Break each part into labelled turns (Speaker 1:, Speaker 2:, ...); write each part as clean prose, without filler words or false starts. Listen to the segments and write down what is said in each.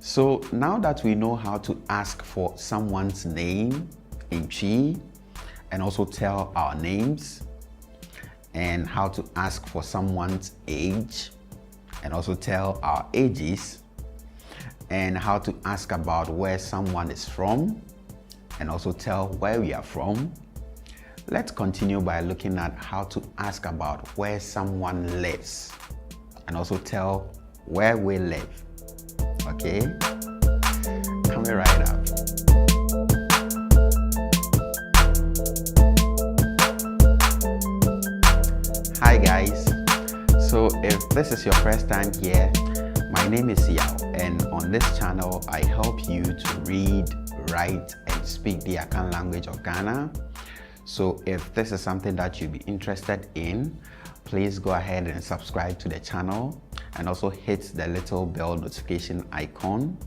Speaker 1: So now that we know how to ask for someone's name in Chi and also tell our names, and how to ask for someone's age and also tell our ages, and how to ask about where someone is from and also tell where we are from, let's continue by looking at how to ask about where someone lives and also tell where we live. Okay, coming right up. Hi guys, so if this is your first time here, my name is Yao, and on this channel I help you to read, write and speak the Akan language of Ghana. So if this is something that you'd be interested in, please go ahead and subscribe to the channel and also hit the little bell notification icon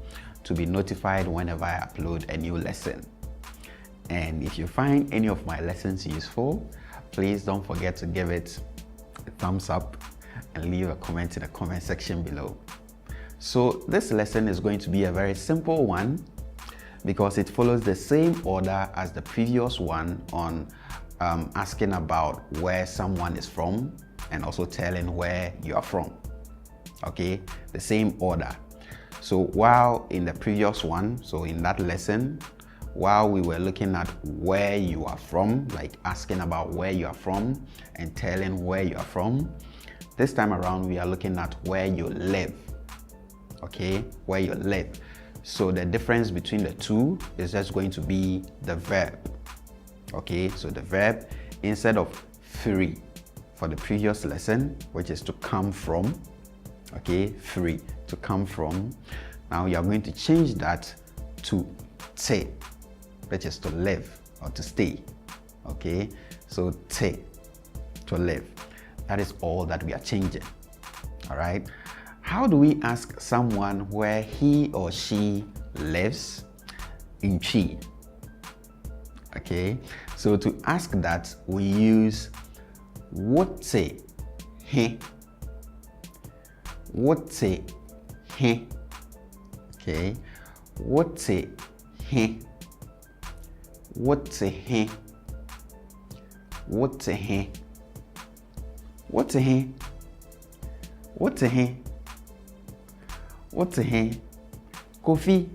Speaker 1: to be notified whenever I upload a new lesson. And if you find any of my lessons useful, please don't forget to give it a thumbs up and leave a comment in the comment section below. So this lesson is going to be a very simple one because it follows the same order as the previous one on asking about where someone is from and also telling where you are from. Okay, the same order. So while in the previous one, so in that lesson, while we were looking at where you are from, like asking about where you are from and telling where you are from, this time around we are looking at where you live. Okay, where you live. So the difference between the two is just going to be the verb. Okay, so the verb, instead of free for the previous lesson, which is to come from, okay, free, to come from, now you are going to change that to te, which is to live or to stay. Okay, so te, to live. That is all that we are changing. All right, how do we ask someone where he or she lives in Chi? Okay, so to ask that we use wote he, wote he. Okay, wote he, wote he, wote he, wote he, wote he, wote he, Kofi,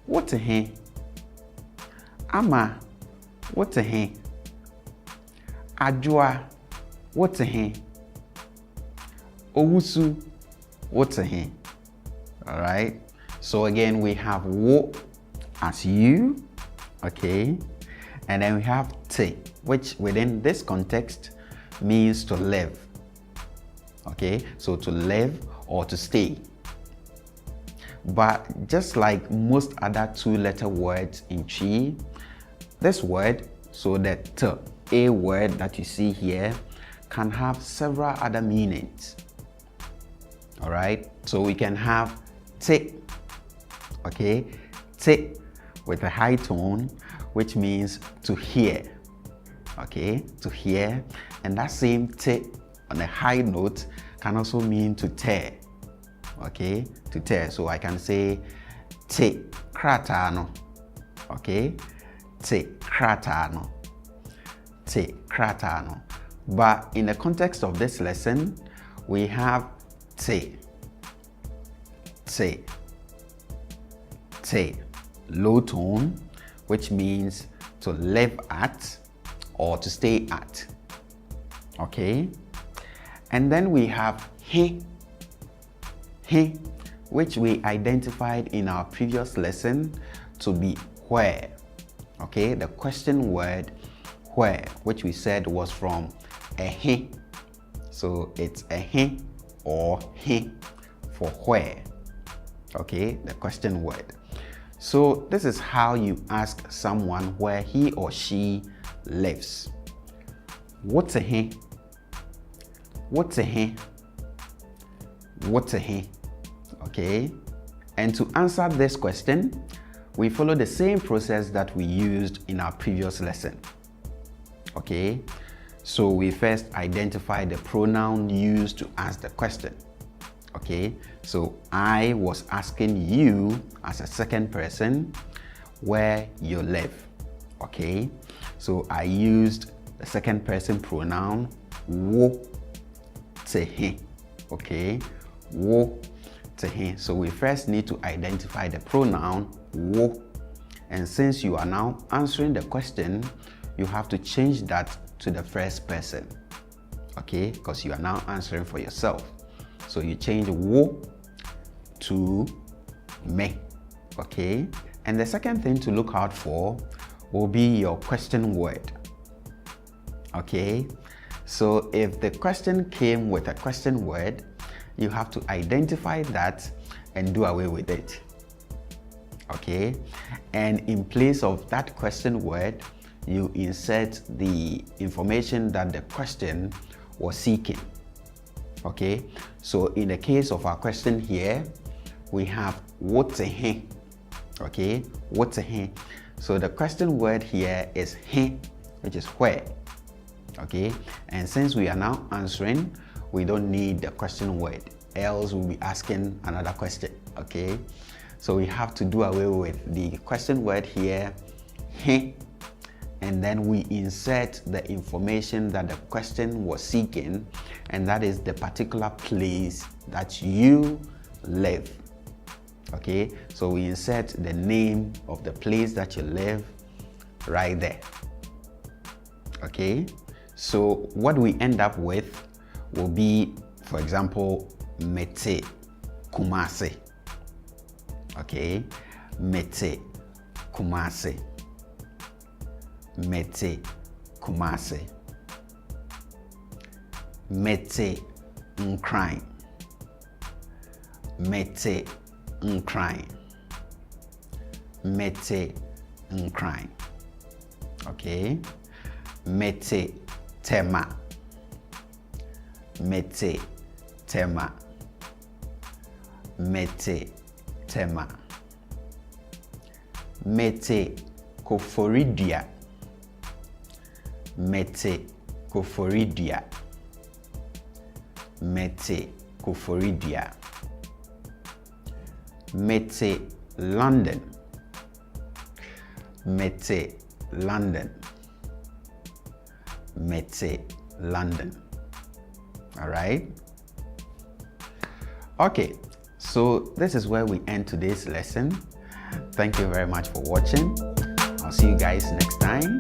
Speaker 1: wote he, Ama, wote he, Ajua, wote he, Owusu, wote he. All right, so again we have wo as you, okay, and then we have te, which within this context means to live. Okay, so to live or to stay. But just like most other two-letter words in Chi, this word, so the t, a word that you see here, can have several other meanings. All right, so we can have te, okay, te with a high tone, which means to hear. Okay, to hear, and that same te on a high note can also mean to tear. Okay, to tear. So I can say te kratano. Okay, te kratano, te kratano. But in the context of this lesson, we have te, te, te, low tone, which means to live at or to stay at. Okay, and then we have he, which we identified in our previous lesson to be where. Okay, the question word where, which we said was from a he, so it's a he or he for where. Okay, the question word. So this is how you ask someone where he or she lives. What's a he? What's a he? What's a he? Okay, and to answer this question, we follow the same process that we used in our previous lesson. Okay, so we first identify the pronoun used to ask the question. Okay, so I was asking you as a second person where you live. Okay, so I used the second person pronoun wo te he. Okay, wo te he. So we first need to identify the pronoun wo, and since you are now answering the question, you have to change that to the first person. Okay, because you are now answering for yourself. So you change wo to me. Okay, and the second thing to look out for will be your question word. Okay, so if the question came with a question word, you have to identify that and do away with it. Okay, and in place of that question word, you insert the information that the question was seeking. Okay, so in the case of our question here, we have what a he. Okay, what a he. So the question word here is he, which is where. Okay, and since we are now answering, we don't need the question word, else we'll be asking another question. Okay, so we have to do away with the question word here, he, and then we insert the information that the question was seeking, and that is the particular place that you live. Okay, so we insert the name of the place that you live right there. Okay, so what we end up with will be, for example, mete Kumasi. Okay, mete Kumasi. Mete Kumasi. Mete Nkran. Mete Nkran. Mete Nkran. Okay, mete Tema. Mete Tema. Mete Tema. Mete Koforidia. Mete Koforidia. Mete Koforidia. Mete London. Mete London. Mete London. All right. Okay, so this is where we end today's lesson. Thank you very much for watching. I'll see you guys next time.